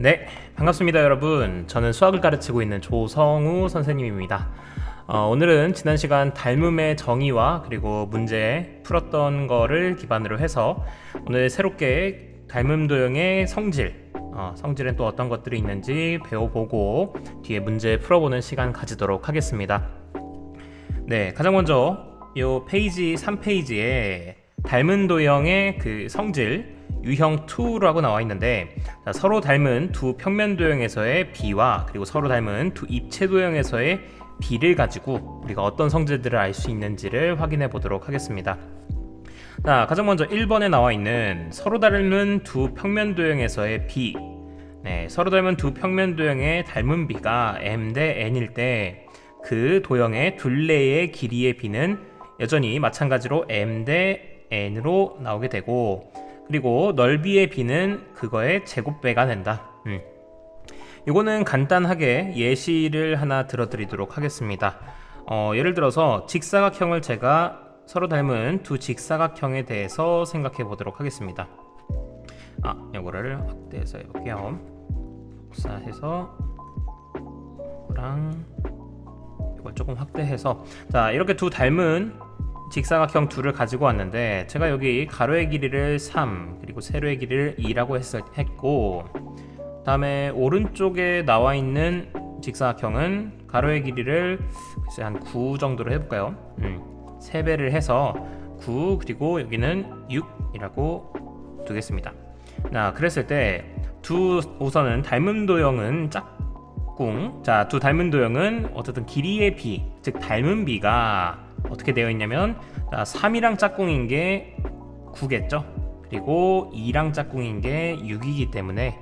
네, 반갑습니다 여러분. 저는 수학을 가르치고 있는 조성우 선생님입니다. 오늘은 지난 시간 닮음의 정의와 그리고 문제 풀었던 거를 기반으로 해서 오늘 새롭게 닮음 도형의 성질, 성질엔 또 어떤 것들이 있는지 배워보고 뒤에 문제 풀어보는 시간 가지도록 하겠습니다. 네, 가장 먼저 이 페이지 3페이지에 닮은 도형의 그 성질 유형 2라고 나와 있는데, 자, 서로 닮은 두 평면 도형에서의 B와 그리고 서로 닮은 두 입체 도형에서의 B를 가지고 우리가 어떤 성질들을 알 수 있는지를 확인해 보도록 하겠습니다. 자, 가장 먼저 1번에 나와 있는 서로 닮은 두 평면 도형에서의 B. 네, 서로 닮은 두 평면 도형의 닮은 B가 M 대 N일 때 그 도형의 둘레의 길이의 B는 여전히 마찬가지로 M 대 N으로 나오게 되고, 그리고 넓이의 B는 그거의 제곱배가 된다. 이거는 간단하게 예시를 하나 들어드리도록 하겠습니다. 예를 들어서 직사각형을 제가 서로 닮은 두 직사각형에 대해서 생각해 보도록 하겠습니다. 이거를 확대해서 해볼게요. 복사해서 이거랑 이걸 조금 확대해서, 자, 이렇게 두 닮은 직사각형 둘을 가지고 왔는데, 제가 여기 가로의 길이를 3 그리고 세로의 길이를 2라고 했고, 다음에 오른쪽에 나와 있는 직사각형은 가로의 길이를 한 9 정도로 해볼까요? 3배를 해서 9 그리고 여기는 6이라고 두겠습니다. 그랬을 때 우선은 닮은 도형은 짝꿍. 자, 두 닮은 도형은 어쨌든 길이의 B, 즉 닮은 B가 어떻게 되어 있냐면, 3이랑 짝꿍인 게 9겠죠. 그리고 2랑 짝꿍인 게 6이기 때문에,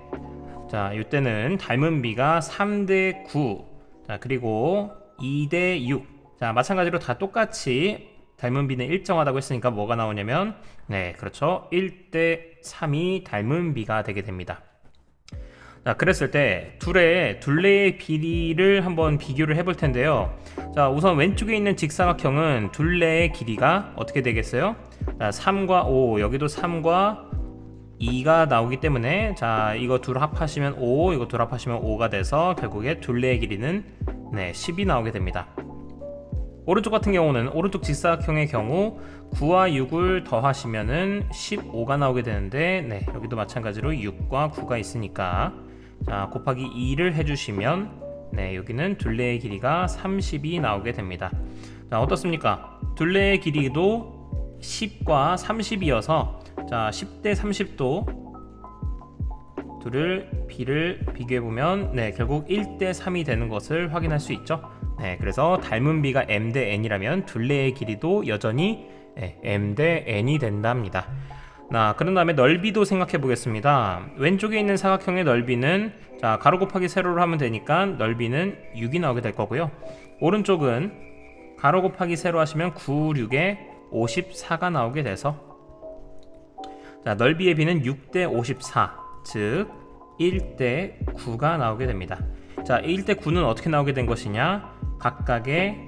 자, 이때는 닮은 B가 3대 9, 자, 그리고 2대 6. 자, 마찬가지로 다 똑같이 닮은 B는 일정하다고 했으니까 뭐가 나오냐면, 네, 그렇죠, 1대 3이 닮은 B가 되게 됩니다. 자, 그랬을 때 둘레의 길이를 한번 비교를 해볼 텐데요. 자, 우선 왼쪽에 있는 직사각형은 둘레의 길이가 어떻게 되겠어요? 자, 3과 5, 여기도 3과 2가 나오기 때문에, 자, 이거 둘 합하시면 5, 이거 둘 합하시면 5가 돼서 결국에 둘레의 길이는 10이 나오게 됩니다. 오른쪽 같은 경우는, 오른쪽 직사각형의 경우 9와 6을 더하시면은 15가 나오게 되는데, 여기도 마찬가지로 6과 9가 있으니까, 자, 곱하기 2를 해주시면, 여기는 둘레의 길이가 30이 나오게 됩니다. 자, 어떻습니까? 둘레의 길이도 10과 30이어서, 자, 10대 30도 B를 비교해보면, 결국 1대 3이 되는 것을 확인할 수 있죠. 그래서 닮은 B가 M 대 N이라면 둘레의 길이도 여전히 M 대 N이 된답니다. 그런 다음에 넓이도 생각해 보겠습니다. 왼쪽에 있는 사각형의 넓이는, 자, 가로 곱하기 세로로 하면 되니까 넓이는 6이 나오게 될 거고요. 오른쪽은 가로 곱하기 세로 하시면 9, 6에 54가 나오게 돼서, 자, 넓이의 B는 6대 54, 즉 1대 9가 나오게 됩니다. 자, 1대 9는 어떻게 나오게 된 것이냐? 각각의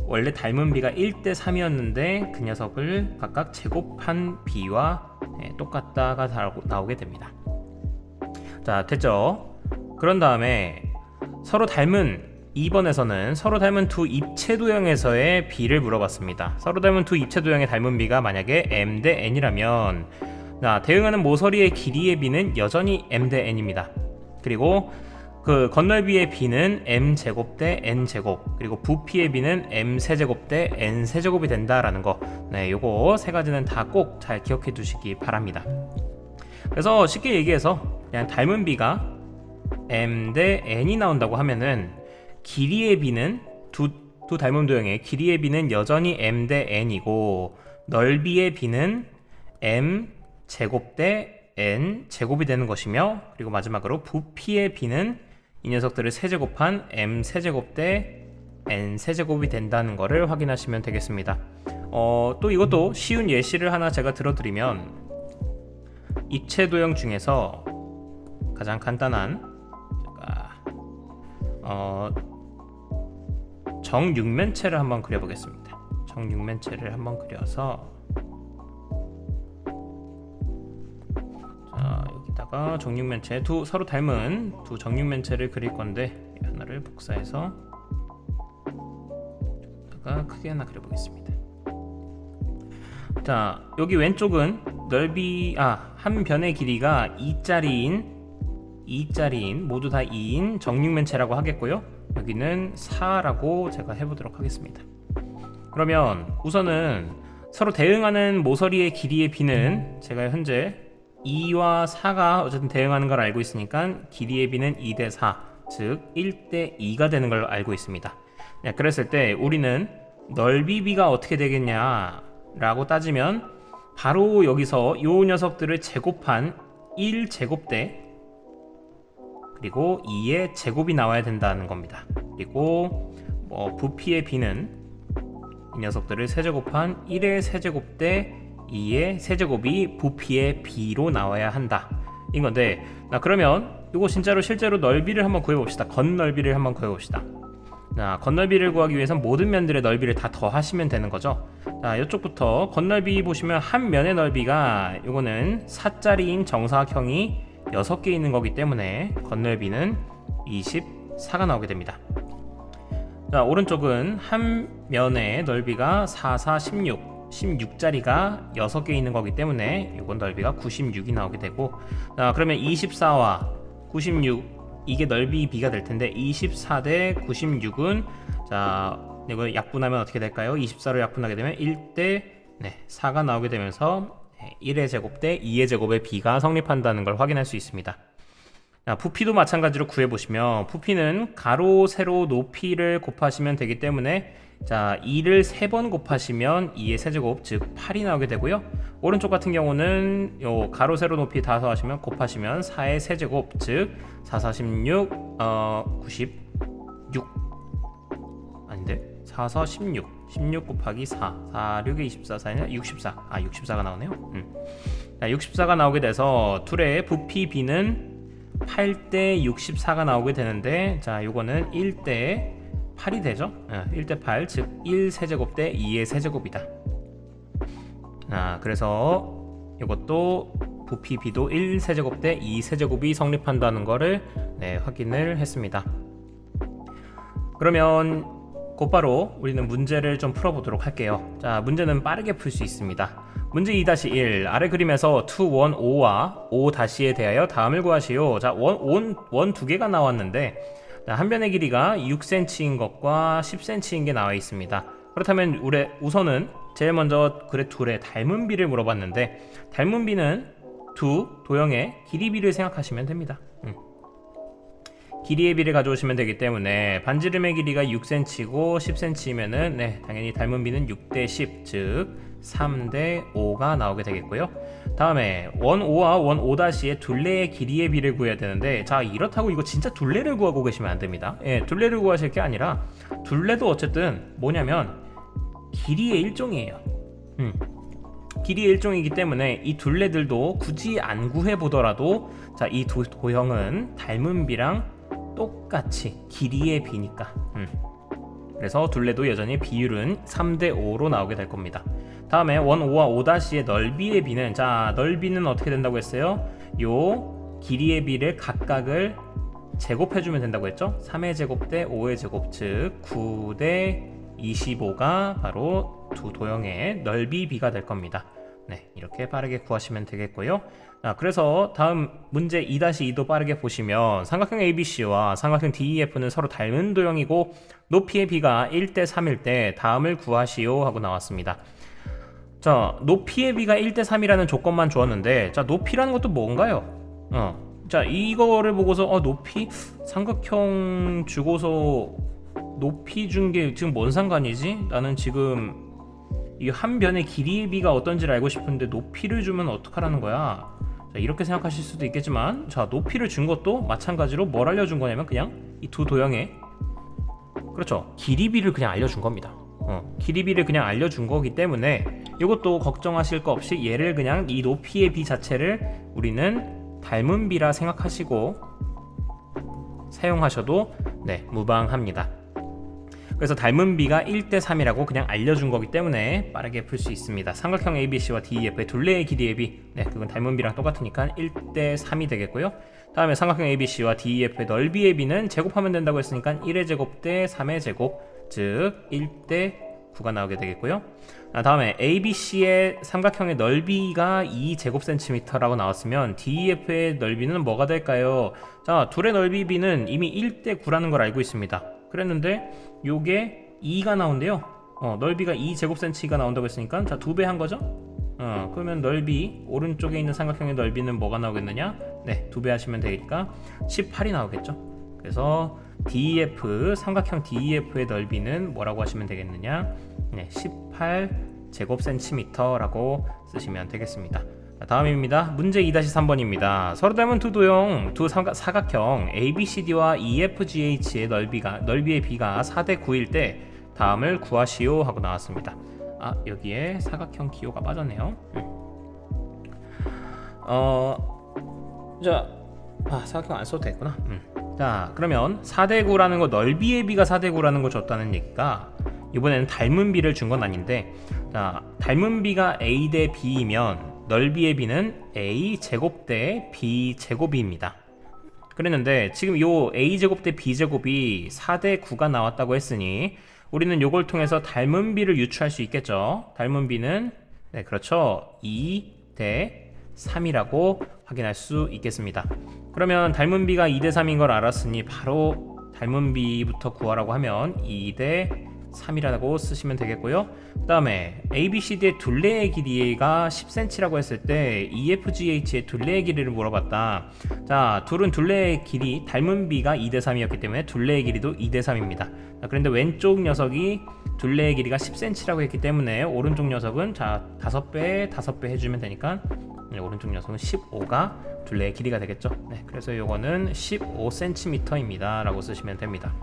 원래 닮은 B가 1대 3이었는데 그 녀석을 각각 제곱한 B와 똑같다가 나오게 됩니다. 자, 됐죠? 그런 다음에 서로 닮은 2번에서는 서로 닮은 두 입체 도형에서의 B를 물어봤습니다. 서로 닮은 두 입체 도형의 닮은 B가 만약에 M 대 N이라면, 자, 대응하는 모서리의 길이의 B는 여전히 M 대 N입니다. 그리고 그 건널비의 B는 M 제곱 대 N 제곱, 그리고 부피의 B는 M 세제곱 대 N 세제곱이 된다라는 거, 요거 세 가지는 다 꼭 잘 기억해 두시기 바랍니다. 그래서 쉽게 얘기해서 그냥 닮은 B가 M 대 N이 나온다고 하면은, 길이의 B는 두 닮은 도형의 길이의 B는 여전히 M 대 N이고, 넓이의 B는 M 제곱 대 N 제곱이 되는 것이며, 그리고 마지막으로 부피의 B는 이 녀석들을 세제곱한 M 세제곱 대 N 세제곱이 된다는 것을 확인하시면 되겠습니다. 또 이것도 쉬운 예시를 하나 제가 들어드리면, 입체 도형 중에서 가장 간단한 정육면체를 한번 그려보겠습니다. 정육면체를 한번 그려서, 자, 여기다가 여기다가 정육면체 서로 닮은 두 정육면체를 그릴 건데 하나를 복사해서 여기다가 크게 하나 그려보겠습니다. 자, 여기 왼쪽은 넓이 한 변의 길이가 2짜리인 모두 다 2인 정육면체라고 하겠고요. 여기는 4라고 제가 해보도록 하겠습니다. 그러면 우선은 서로 대응하는 모서리의 길이의 비는 제가 현재 2와 4가 어쨌든 대응하는 걸 알고 있으니까 길이의 비는 2대 4, 즉 1대 2가 되는 걸 알고 있습니다. 그랬을 때 우리는 넓이 비가 어떻게 되겠냐 라고 따지면 바로 여기서 이 녀석들을 제곱한 1제곱대 그리고 2의 제곱이 나와야 된다는 겁니다. 그리고 부피의 비는 이 녀석들을 세제곱한 1의 세제곱대 2의 세제곱이 부피의 비로 나와야 한다 인 건데, 그러면 이거 실제로 넓이를 한번 구해봅시다. 겉넓이를 한번 구해봅시다. 겉넓이를 구하기 위해선 모든 면들의 넓이를 다 더하시면 되는 거죠. 자, 이쪽부터 겉넓이 보시면 한 면의 넓이가 이거는 4짜리인 정사각형이 6개 있는 거기 때문에 겉넓이는 24가 나오게 됩니다. 자, 오른쪽은 한 면의 넓이가 4, 4, 16짜리가 6개 있는 거기 때문에 이건 넓이가 96이 나오게 되고, 자, 그러면 24와 96 이게 넓이 비가 될 텐데 24 대 96은 자, 이거 약분하면 어떻게 될까요? 24로 약분하게 되면 1대 4가 나오게 되면서 1의 제곱 대 2의 제곱의 비가 성립한다는 걸 확인할 수 있습니다. 자, 부피도 마찬가지로 구해보시면 부피는 가로, 세로, 높이를 곱하시면 되기 때문에 자, 2를 3번 곱하시면 2의 세제곱 즉 8이 나오게 되고요. 오른쪽 같은 경우는 요 가로, 세로, 높이 다 더하시면 곱하시면 4의 세제곱 즉 4, 4, 16 96 아닌데 4, 4, 16 곱하기 4 4, 6에 24 4냐 64 64가 나오네요. 자, 64가 나오게 돼서 둘의 부피 비는 8대 64가 나오게 되는데, 자, 요거는 1대 8이 되죠. 1대 8, 즉 1 세제곱 대 2의 세제곱이다. 그래서 이것도 부피 비도 1 세제곱 대 2 세제곱이 성립한다는 거를 확인을 했습니다. 그러면 곧바로 우리는 문제를 좀 풀어보도록 할게요. 자, 문제는 빠르게 풀 수 있습니다. 문제 2-1 아래 그림에서 2, 1, 5와 5-에 대하여 다음을 구하시오. 자, 원 두 개가 나왔는데 한 변의 길이가 6cm인 것과 10cm인 게 나와 있습니다. 그렇다면 우선은 제일 먼저 그래 둘의 닮은 비를 물어봤는데 닮은 비는 두 도형의 길이 비를 생각하시면 됩니다. 길이의 비를 가져오시면 되기 때문에 반지름의 길이가 6cm고 10cm면은 당연히 닮은 비는 6대 10, 즉 3대 5가 나오게 되겠고요. 다음에 원 5와 원 5-의 둘레의 길이의 비를 구해야 되는데, 자, 이렇다고 이거 진짜 둘레를 구하고 계시면 안 됩니다. 둘레를 구하실 게 아니라 둘레도 어쨌든 뭐냐면 길이의 일종이에요. 길이의 일종이기 때문에 이 둘레들도 굳이 안 구해 보더라도 자, 이 두 도형은 닮은 비랑 똑같이 길이의 비니까 그래서 둘레도 여전히 비율은 3대 5로 나오게 될 겁니다. 다음에 원 5와 5-의 넓이의 비는, 자, 넓이는 어떻게 된다고 했어요? 요 길이의 비를 각각을 제곱해주면 된다고 했죠? 3의 제곱 대 5의 제곱 즉 9대 25가 바로 두 도형의 넓이 비가 될 겁니다. 이렇게 빠르게 구하시면 되겠고요. 자, 그래서 다음 문제 2-2도 빠르게 보시면 삼각형 ABC와 삼각형 DEF는 서로 닮은 도형이고 높이의 비가 1대 3일 때 다음을 구하시오 하고 나왔습니다. 자, 높이의 비가 1대 3이라는 조건만 주었는데, 자, 높이라는 것도 뭔가요? 자, 이거를 보고서 높이 삼각형 주고서 높이 준 게 지금 뭔 상관이지? 나는 지금 이 한 변의 길이의 비가 어떤지를 알고 싶은데 높이를 주면 어떡하라는 거야? 자, 이렇게 생각하실 수도 있겠지만, 자, 높이를 준 것도 마찬가지로 뭘 알려준 거냐면 그냥 이 두 도형의 그렇죠, 길이비를 그냥 알려준 겁니다. 길이비를 그냥 알려준 거기 때문에 이것도 걱정하실 거 없이 얘를 그냥 이 높이의 비 자체를 우리는 닮은 비라 생각하시고 사용하셔도 무방합니다. 그래서 닮은 B가 1대 3이라고 그냥 알려준 거기 때문에 빠르게 풀 수 있습니다. 삼각형 ABC와 DEF의 둘레의 길이의 B, 네, 그건 닮은 B랑 똑같으니까 1대 3이 되겠고요. 다음에 삼각형 ABC와 DEF의 넓이의 B는 제곱하면 된다고 했으니까 1의 제곱 대 3의 제곱, 즉 1대 9가 나오게 되겠고요. 다음에 ABC의 삼각형의 넓이가 2제곱센티미터라고 나왔으면 DEF의 넓이는 뭐가 될까요? 자, 둘의 넓이 B는 이미 1대 9라는 걸 알고 있습니다. 그랬는데 요게 2가 나온대요. 넓이가 2제곱센티가 나온다고 했으니까 자, 2배 한 거죠? 그러면 넓이, 오른쪽에 있는 삼각형의 넓이는 뭐가 나오겠느냐? 네, 2배 하시면 되니까 18이 나오겠죠. 그래서 DEF, 삼각형 DEF의 넓이는 뭐라고 하시면 되겠느냐? 네, 18제곱센티미터라고 쓰시면 되겠습니다. 다음입니다. 문제 2-3번입니다. 서로 닮은 두 도형, 두 사각형 ABCD와 EFGH의 넓이의 B가 4대 9일 때 다음을 구하시오 하고 나왔습니다. 여기에 사각형 기호가 빠졌네요. 사각형 안 써도 되구나. 자, 그러면 4대 9라는 거, 넓이의 B가 4대 9라는 거 줬다는 얘기가 이번에는 닮은 B를 준 건 아닌데, 자, 닮은 B가 A 대 B이면 넓이의 B는 A 제곱 대 B 제곱입니다. 그랬는데 지금 요 A 제곱 대 B 제곱이 4대 9가 나왔다고 했으니 우리는 요걸 통해서 닮은 B를 유추할 수 있겠죠. 닮은 B는 네, 그렇죠. 2 대 3이라고 확인할 수 있겠습니다. 그러면 닮은 B가 2 대 3인 걸 알았으니 바로 닮은 B부터 구하라고 하면 2 대 3이라고 쓰시면 되겠고요. 그 다음에 ABCD의 둘레의 길이가 10cm라고 했을 때 EFGH의 둘레의 길이를 물어봤다. 자, 둘은 둘레의 길이 닮은 B가 2대 3이었기 때문에 둘레의 길이도 2대 3입니다. 그런데 왼쪽 녀석이 둘레의 길이가 10cm라고 했기 때문에 오른쪽 녀석은 자 5배 해주면 되니까 오른쪽 녀석은 15가 둘레의 길이가 되겠죠. 네, 그래서 요거는 15cm입니다 라고 쓰시면 됩니다.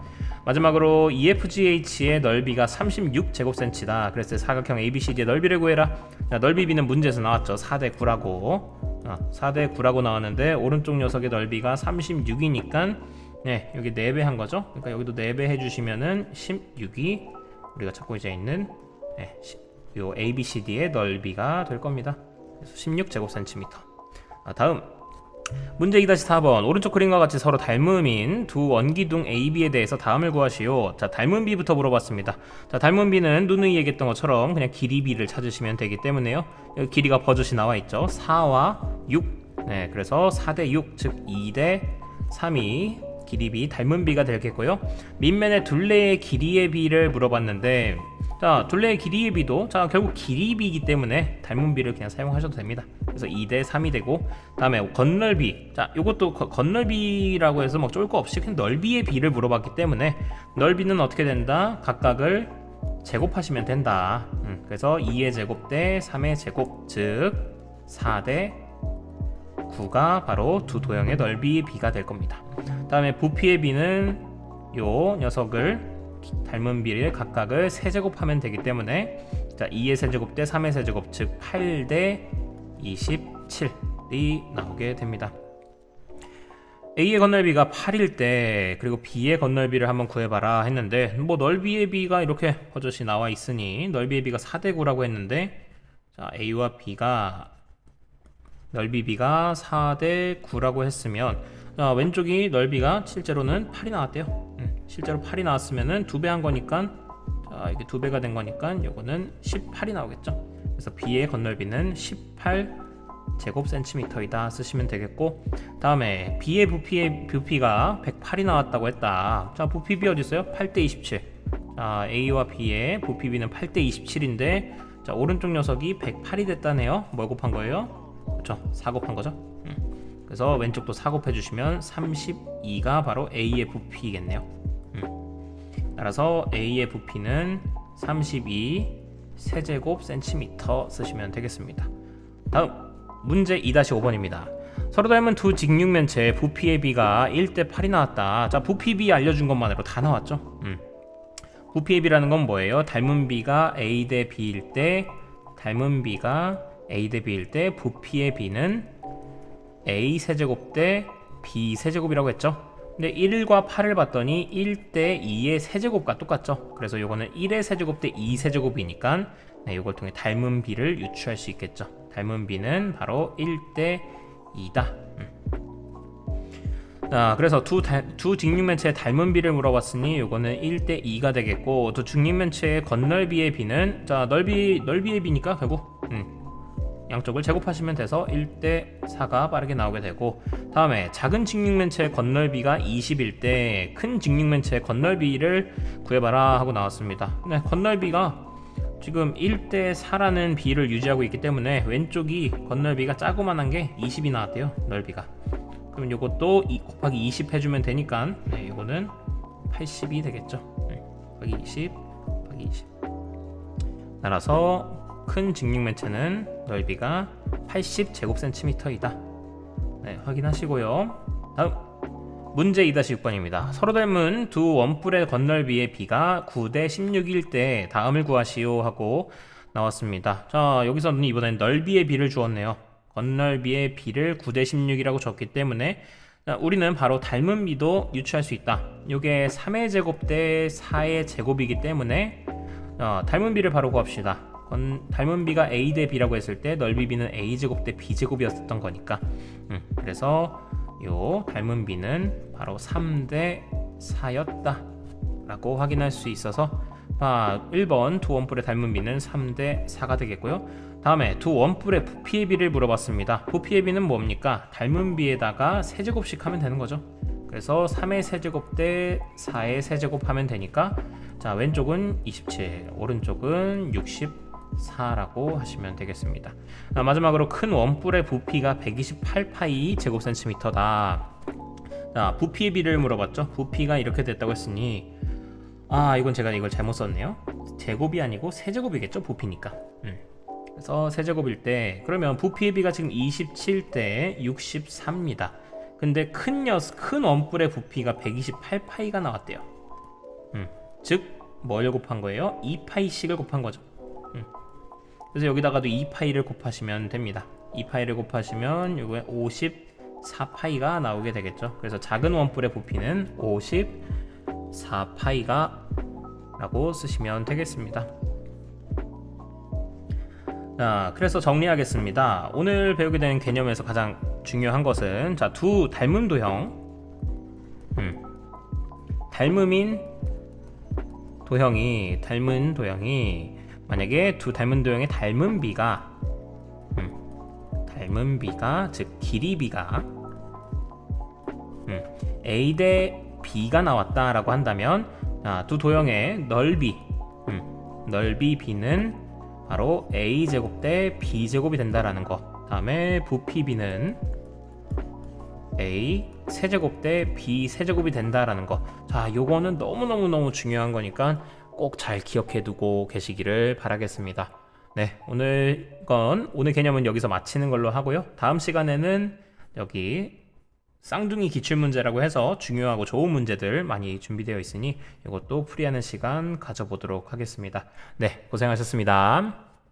마지막으로 EFGH의 넓이가 36제곱cm다. 그래서 사각형 ABCD의 넓이를 구해라. 자, 넓이 B는 문제에서 나왔죠. 4대 9라고 4대 9라고 나왔는데 오른쪽 녀석의 넓이가 36이니까 네, 여기 4배 한 거죠. 그러니까 여기도 4배 해주시면은 16이 우리가 찾고 이제 있는 요 ABCD의 넓이가 될 겁니다. 그래서 16제곱cm. 다음 문제 2-4번. 오른쪽 그림과 같이 서로 닮음인 두 원기둥 AB에 대해서 다음을 구하시오. 자, 닮은 B부터 물어봤습니다. 자, 닮은 B는 누누이 얘기했던 것처럼 그냥 길이 B를 찾으시면 되기 때문에요. 여기 길이가 버젓이 나와 있죠. 4와 6. 네, 그래서 4대 6, 즉 2대 3이 길이 B, 닮은 B가 되겠고요. 밑면의 둘레의 길이의 B를 물어봤는데 자, 둘레의 길이의 B도 자 결국 길이 B이기 때문에 닮은 B를 그냥 사용하셔도 됩니다. 그래서 2대 3이 되고, 다음에 건널비, 자 요것도 건널비라고 해서 뭐 쫄 거 없이 그냥 넓이의 B를 물어봤기 때문에 넓이는 어떻게 된다? 각각을 제곱하시면 된다. 그래서 2의 제곱 대 3의 제곱, 즉 4대 9가 바로 두 도형의 넓이의 B가 될 겁니다. 다음에 부피의 B는 요 녀석을 닮은 B를 각각을 세제곱하면 되기 때문에 자 2의 세제곱 대 3의 세제곱, 즉 8대 27이 나오게 됩니다. A의 건널비가 8일 때 그리고 B의 건널비를 한번 구해봐라 했는데 뭐 넓이의 B가 이렇게 버젓이 나와 있으니 넓이의 B가 4대 9라고 했는데 자 A와 B가 넓이 B가 4대 9라고 했으면 자, 왼쪽이 넓이가 실제로는 8이 나왔대요. 실제로 8이 나왔으면은 2배 한 거니까 자, 이게 2배가 된 거니까 요거는 18이 나오겠죠. 그래서 B의 건널비는 18제곱센티미터이다 쓰시면 되겠고, 다음에 B의 부피가 108이 나왔다고 했다. 자, 부피 B 어디 있어요? 8대 27. 자, A와 B의 부피 B는 8대 27인데 자, 오른쪽 녀석이 108이 됐다네요. 뭘 곱한 거예요? 그렇죠. 4 곱한 거죠. 그래서 왼쪽도 4 곱해주시면 32가 바로 A의 부피겠네요. 따라서 A의 부피는 32 세제곱 센티미터 쓰시면 되겠습니다. 다음 문제 2-5번입니다. 서로 닮은 두 직육면체의 부피의 B가 1대 8이 나왔다. 자, 부피 B 알려준 것만으로 다 나왔죠. 부피의 B라는 건 뭐예요? 닮은 B가 A 대 B일 때, 닮은 B가 A 대 B일 때 부피의 B는 A 세제곱 대 B 세제곱이라고 했죠. 근데 1과 8을 봤더니 1대 2의 세제곱과 똑같죠. 그래서 요거는 1의 세제곱 대 2 세제곱이니까 네, 요걸 통해 닮은 비를 유추할 수 있겠죠. 닮은 비는 바로 1대 2다. 자, 그래서 두 직육면체의 닮은 비를 물어봤으니 요거는 1대 2가 되겠고, 두 직육면체의 건널비의 비는 자 넓이의 비니까 결국 양쪽을 제곱하시면 돼서 1대 4가 빠르게 나오게 되고, 다음에 작은 직육면체의 건널비가 20일 때 큰 직육면체의 건널비를 구해봐라 하고 나왔습니다. 네, 건널비가 지금 1대 4라는 비를 유지하고 있기 때문에 왼쪽이 건널비가 자그만한 게 20이 나왔대요. 넓이가. 그럼 요것도 2 곱하기 20 해주면 되니까 네, 요거는 80이 되겠죠. 네, 곱하기 20 곱하기 20. 따라서 큰 직육면체는 넓이가 80제곱센티미터이다. 네, 확인하시고요. 다음 문제 2-6번입니다. 서로 닮은 두 원뿔의 건널비의 비가 9대 16일 때 다음을 구하시오 하고 나왔습니다. 자, 여기서는 이번엔 넓이의 비를 주었네요. 건널비의 비를 9대 16이라고 줬기 때문에 우리는 바로 닮은 비도 유추할 수 있다. 이게 3의 제곱 대 4의 제곱이기 때문에 닮은 비를 바로 구합시다. 닮은 비가 a 대 b라고 했을 때 넓이 b는 a 제곱 대 b 제곱이었던 거니까 그래서 요 닮은 비는 바로 3대 4였다 라고 확인할 수 있어서 1번 두 원뿔의 닮은 비는 3대 4가 되겠고요. 다음에 두 원뿔의 부피의 비를 물어봤습니다. 부피의 비는 뭡니까? 닮은 비에다가 세제곱씩 하면 되는 거죠. 그래서 3의 세제곱 대 4의 세제곱 하면 되니까 자, 왼쪽은 27, 오른쪽은 64라고 하시면 되겠습니다. 마지막으로 큰 원뿔의 부피가 128파이 제곱센티미터다. 자, 부피의 비를 물어봤죠. 부피가 이렇게 됐다고 했으니 이건 제가 이걸 잘못 썼네요. 제곱이 아니고 세제곱이겠죠. 부피니까. 그래서 세제곱일 때 그러면 부피의 비가 지금 27대 64입니다. 근데 큰 원뿔의 부피가 128파이가 나왔대요. 즉 뭘 곱한 거예요? 2파이씩을 곱한 거죠. 그래서 여기다가도 2파이를 곱하시면 됩니다. 2파이를 곱하시면 이거에 54파이가 나오게 되겠죠. 그래서 작은 원뿔의 부피는 54파이가 라고 쓰시면 되겠습니다. 자, 그래서 정리하겠습니다. 오늘 배우게 되는 개념에서 가장 중요한 것은 자, 두 닮은 도형 닮음인 도형이 만약에 두 닮은 도형의 닮은 비가 즉 길이 비가 a 대 b가 나왔다라고 한다면 두 도형의 넓이 b는 바로 a 제곱 대 b 제곱이 된다라는 거. 다음에 부피 b는 a 세제곱 대 b 세제곱이 된다라는 거. 자, 요거는 너무 중요한 거니까 꼭 잘 기억해 두고 계시기를 바라겠습니다. 네, 오늘 개념은 여기서 마치는 걸로 하고요. 다음 시간에는 여기 쌍둥이 기출문제라고 해서 중요하고 좋은 문제들 많이 준비되어 있으니 이것도 풀이하는 시간 가져보도록 하겠습니다. 네, 고생하셨습니다.